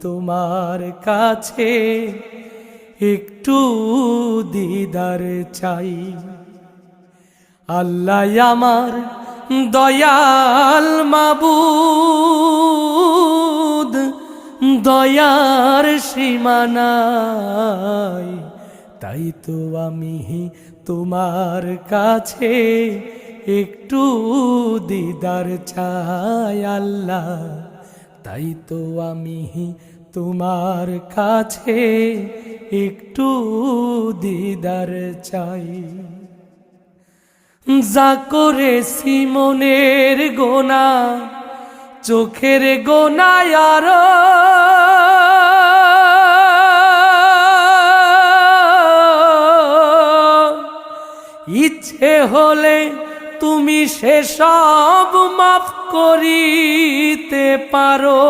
তোমার কাছে একটু দিদার চাই। আল্লাহ আমার দয়াল মাবুদ, দয়ার সীমা নাই, তাই তো আমি তোমার কাছে একটু দিদার চাই। আল্লাহ তাই তো আমি তোমার কাছে একটু দিদার চাই। যা করেছি মনের গোনা, চোখের গোনা আর ইচ্ছে হলে তুমি সেসব মাফ করিতে পারো।